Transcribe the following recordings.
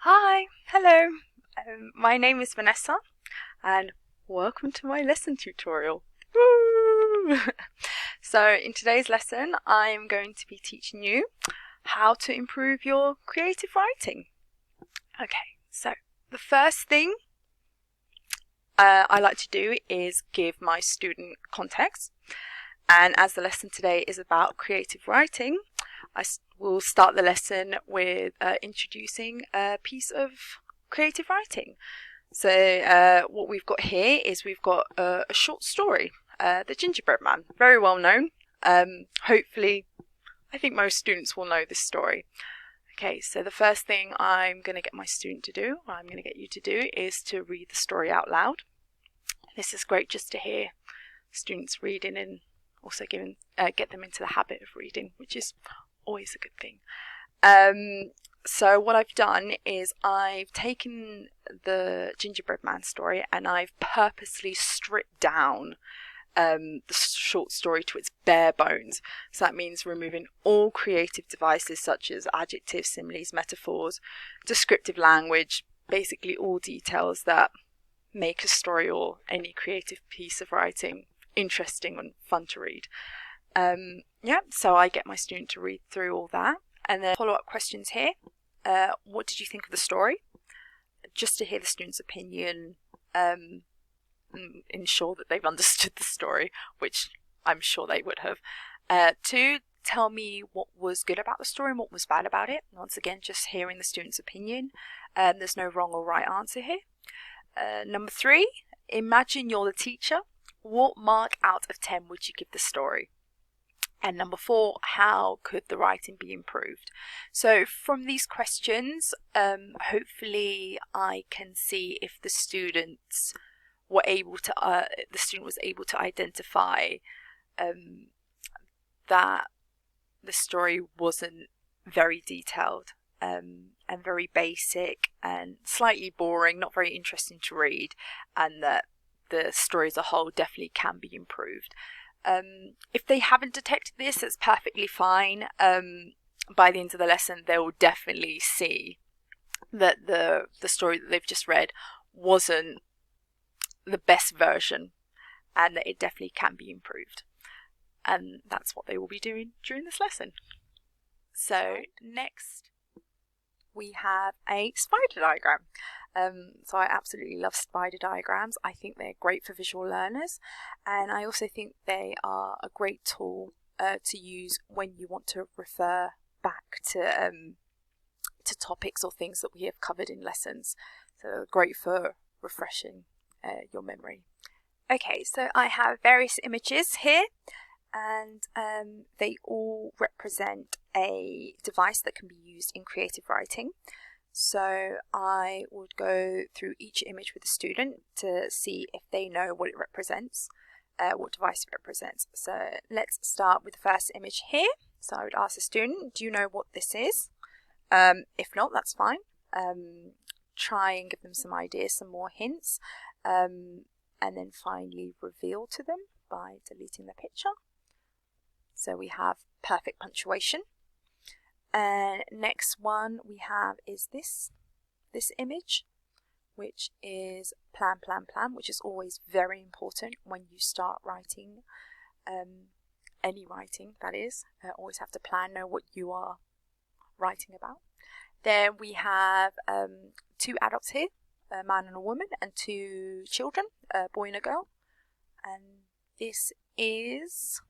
Hi, hello. My name is Vanessa and welcome to my lesson tutorial. Woo! So in today's lesson I'm going to be teaching you how to improve your creative writing. Okay, so the first thing I like to do is give my student context, and as the lesson today is about creative writing, I will start the lesson with introducing a piece of creative writing. So what we've got here is we've got a short story, The Gingerbread Man, very well known. Hopefully, I think most students will know this story. Okay, so the first thing I'm going to get my student to do, or I'm going to get you to do, is to read the story out loud. This is great just to hear students reading and also get them into the habit of reading, which is always a good thing. So what I've done is I've taken the Gingerbread Man story and I've purposely stripped down the short story to its bare bones. So that means removing all creative devices such as adjectives, similes, metaphors, descriptive language, basically all details that make a story or any creative piece of writing interesting and fun to read. So I get my student to read through all that, and then follow-up questions here. What did you think of the story? Just to hear the student's opinion, and ensure that they've understood the story, which I'm sure they would have. 2, tell me what was good about the story and what was bad about it. Once again, just hearing the student's opinion. There's no wrong or right answer here. Number 3, imagine you're the teacher. What mark out of 10 would you give the story? And number 4, how could the writing be improved? So from these questions, hopefully I can see if the student was able to identify that the story wasn't very detailed and very basic and slightly boring, not very interesting to read, and that the story as a whole definitely can be improved. If they haven't detected this, that's perfectly fine. By the end of the lesson, they will definitely see that the story that they've just read wasn't the best version, and that it definitely can be improved. And that's what they will be doing during this lesson. So next we have a spider diagram. So I absolutely love spider diagrams. I think they're great for visual learners, and I also think they are a great tool to use when you want to refer back to topics or things that we have covered in lessons. So great for refreshing your memory. Okay, so I have various images here, and they all represent a device that can be used in creative writing. So I would go through each image with the student to see if they know what it represents, what device it represents. So let's start with the first image here. So I would ask the student, do you know what this is? If not, that's fine. Try and give them some ideas, some more hints, and then finally reveal to them by deleting the picture. So we have perfect punctuation. And next one we have is this image, which is plan, which is always very important when you start writing, any writing that is. Always have to plan, know what you are writing about. Then we have 2 adults here, a man and a woman, and 2 children, a boy and a girl. And this is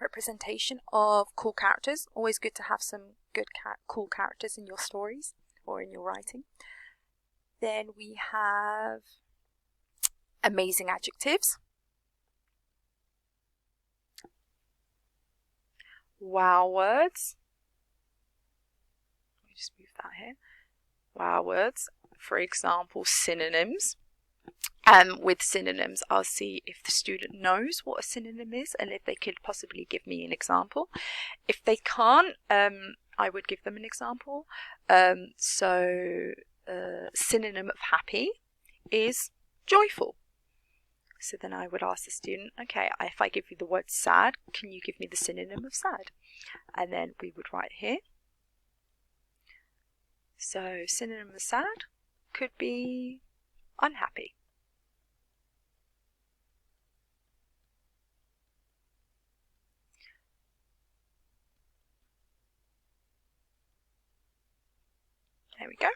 representation of cool characters. Always good to have some good cool characters in your stories or in your writing. Then we have amazing adjectives, wow words. Let me just move that here. Wow words, for example, synonyms. With synonyms, I'll see if the student knows what a synonym is and if they could possibly give me an example. If they can't, I would give them an example. Synonym of happy is joyful. So then I would ask the student, okay, if I give you the word sad, can you give me the synonym of sad? And then we would write here. So synonym of sad could be unhappy. There we go.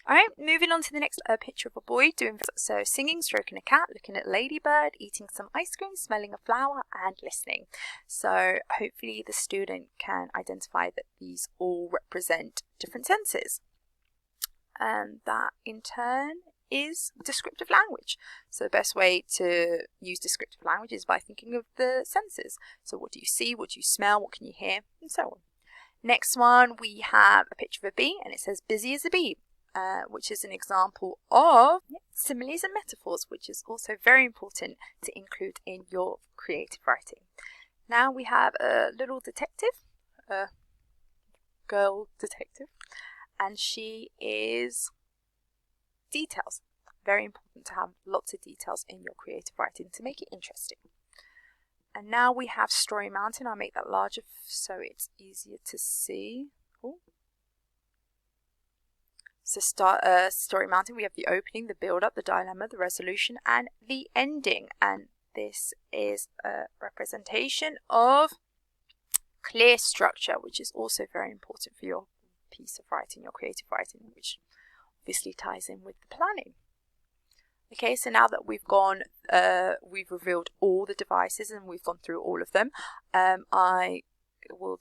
Alright, moving on to the next picture of a boy doing so singing, stroking a cat, looking at a ladybird, eating some ice cream, smelling a flower, and listening. So hopefully the student can identify that these all represent different senses. And that in turn is descriptive language. So the best way to use descriptive language is by thinking of the senses. So what do you see, what do you smell, what can you hear, and so on. Next one, we have a picture of a bee, and it says busy as a bee. Which is an example of similes and metaphors, which is also very important to include in your creative writing. Now we have a little detective, a girl detective, and she is details. Very important to have lots of details in your creative writing to make it interesting. And now we have Story Mountain. I'll make that larger so it's easier to see. Ooh. So Story Mountain, we have the opening, the build-up, the dilemma, the resolution, and the ending. And this is a representation of clear structure, which is also very important for your piece of writing, your creative writing, which obviously ties in with the planning. Okay, so now that we've revealed all the devices and we've gone through all of them, I will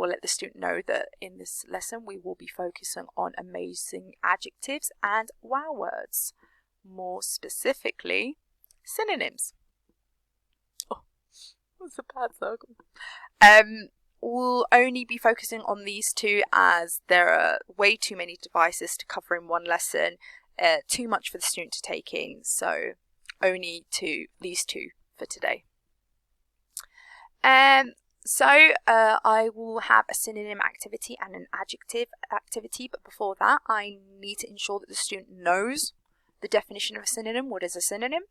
let the student know that in this lesson we will be focusing on amazing adjectives and wow words, more specifically synonyms. Oh, that's a bad circle. We'll only be focusing on these two as there are way too many devices to cover in one lesson, too much for the student to take in, so only these two for today. So I will have a synonym activity and an adjective activity, but before that I need to ensure that the student knows the definition of a synonym. What is a synonym?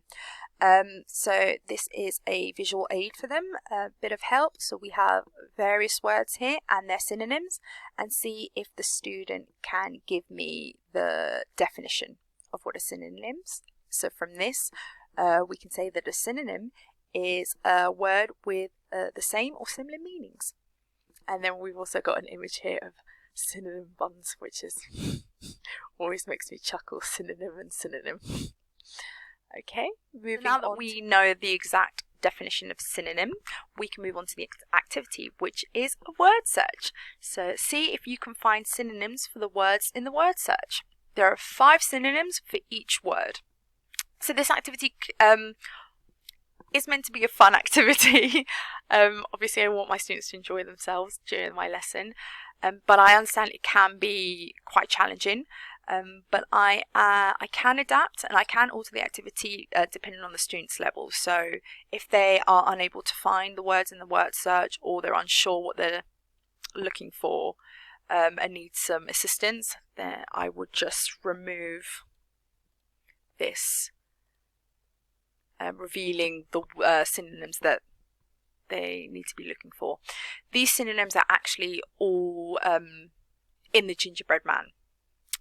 So this is a visual aid for them, a bit of help. So we have various words here and their synonyms, and see if the student can give me the definition of what a synonym is. So from this we can say that a synonym is a word with the same or similar meanings. And then we've also got an image here of synonym buns, which is always makes me chuckle. Synonym and synonym. Okay, moving on. Now that we know the exact definition of synonym, we can move on to the activity, which is a word search. So see if you can find synonyms for the words in the word search. There are 5 synonyms for each word. So this activity is meant to be a fun activity. Obviously I want my students to enjoy themselves during my lesson, but I understand it can be quite challenging, but I can adapt and I can alter the activity depending on the student's level. So if they are unable to find the words in the word search, or they're unsure what they're looking for and need some assistance, then I would just remove this, revealing the synonyms that they need to be looking for. These synonyms are actually all in the Gingerbread Man.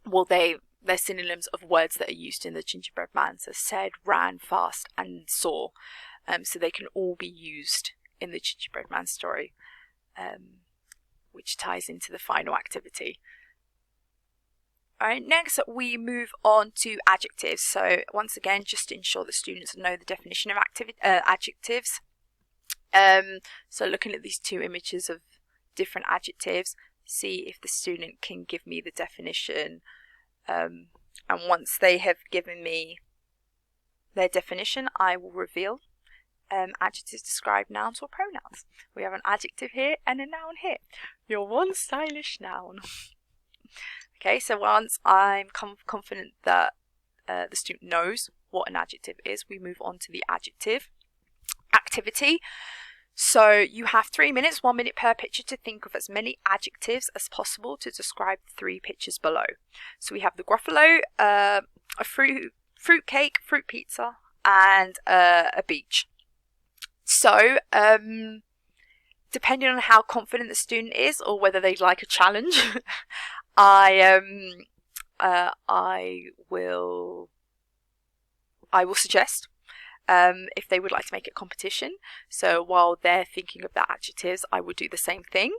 Well, they're synonyms of words that are used in the Gingerbread Man. So said, ran, fast, and saw. So they can all be used in the Gingerbread Man story, which ties into the final activity. Alright, next we move on to adjectives. So once again, just to ensure that students know the definition of adjectives. So looking at these 2 images of different adjectives, see if the student can give me the definition. And once they have given me their definition, I will reveal adjectives describe nouns or pronouns. We have an adjective here and a noun here. Your one stylish noun. Okay, so once I'm confident that the student knows what an adjective is, we move on to the adjective activity. So you have 3 minutes, 1 minute per picture, to think of as many adjectives as possible to describe the 3 pictures below. So we have the Gruffalo, a fruit cake, fruit pizza, and a beach. So depending on how confident the student is or whether they'd like a challenge, I will suggest if they would like to make it competition. So while they're thinking of their adjectives, I would do the same thing.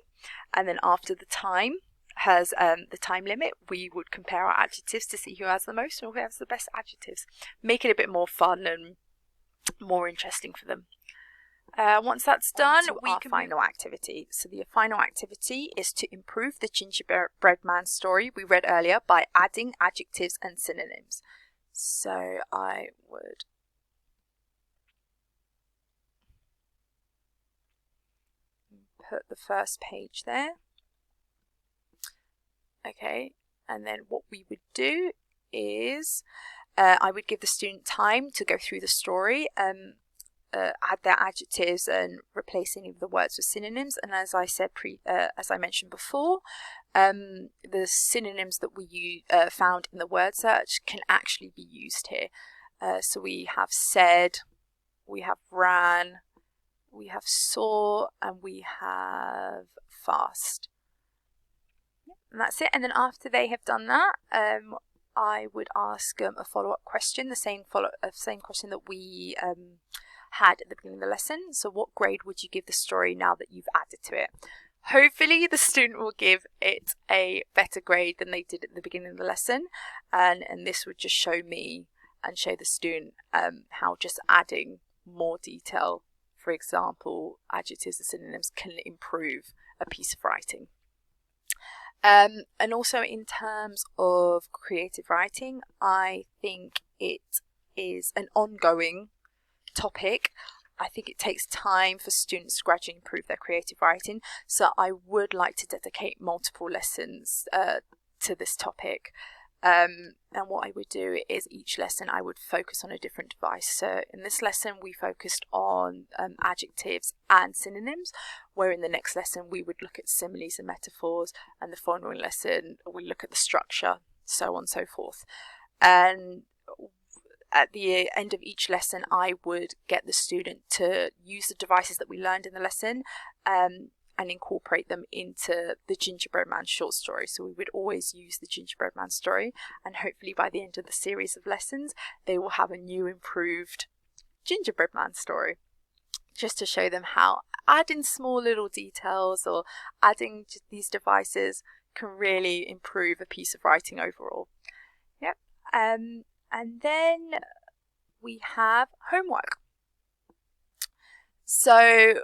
And then after the time has the time limit, we would compare our adjectives to see who has the most or who has the best adjectives. Make it a bit more fun and more interesting for them. Once that's done, we can final activity. So the final activity is to improve the gingerbread man story we read earlier by adding adjectives and synonyms. So I would put the first page there. Okay, and then what we would do is I would give the student time to go through the story, add their adjectives and replace any of the words with synonyms. And as I said, as I mentioned before, the synonyms that we found in the word search can actually be used here. So we have said, we have ran, we have saw, and we have fast. And that's it. And then after they have done that, I would ask a follow-up question, the same question that we had at the beginning of the lesson. So what grade would you give the story now that you've added to it? Hopefully the student will give it a better grade than they did at the beginning of the lesson, and this would just show me and show the student how just adding more detail, for example adjectives and synonyms, can improve a piece of writing. And also in terms of creative writing, I think it is an ongoing topic. I think it takes time for students to gradually improve their creative writing, so I would like to dedicate multiple lessons to this topic. And what I would do is each lesson I would focus on a different device. So in this lesson we focused on adjectives and synonyms, where in the next lesson we would look at similes and metaphors, and the following lesson we look at the structure, so on and so forth. And at the end of each lesson I would get the student to use the devices that we learned in the lesson and incorporate them into the Gingerbread Man short story. So we would always use the Gingerbread Man story, and hopefully by the end of the series of lessons they will have a new improved Gingerbread Man story, just to show them how adding small little details or adding these devices can really improve a piece of writing overall. Yep. And then we have homework. So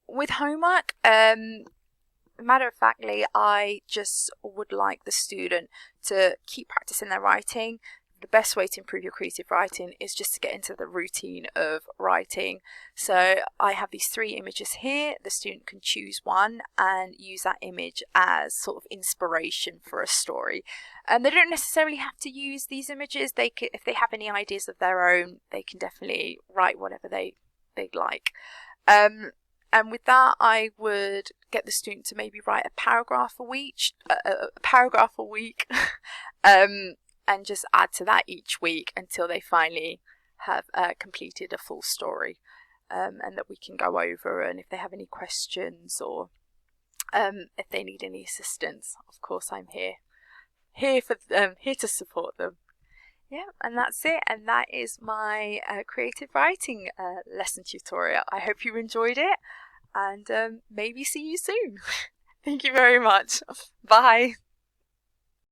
with homework, matter of factly, I just would like the student to keep practicing their writing. The best way to improve your creative writing is just to get into the routine of writing. So I have these 3 images here. The student can choose one and use that image as sort of inspiration for a story. And they don't necessarily have to use these images. They could, if they have any ideas of their own, they can definitely write whatever they'd like. And with that, I would get the student to maybe write a paragraph a week, and just add to that each week until they finally have completed a full story, and that we can go over. And if they have any questions or if they need any assistance, of course I'm here to support them. Yeah, and that's it. And that is my creative writing lesson tutorial. I hope you enjoyed it, and maybe see you soon. Thank you very much. Bye.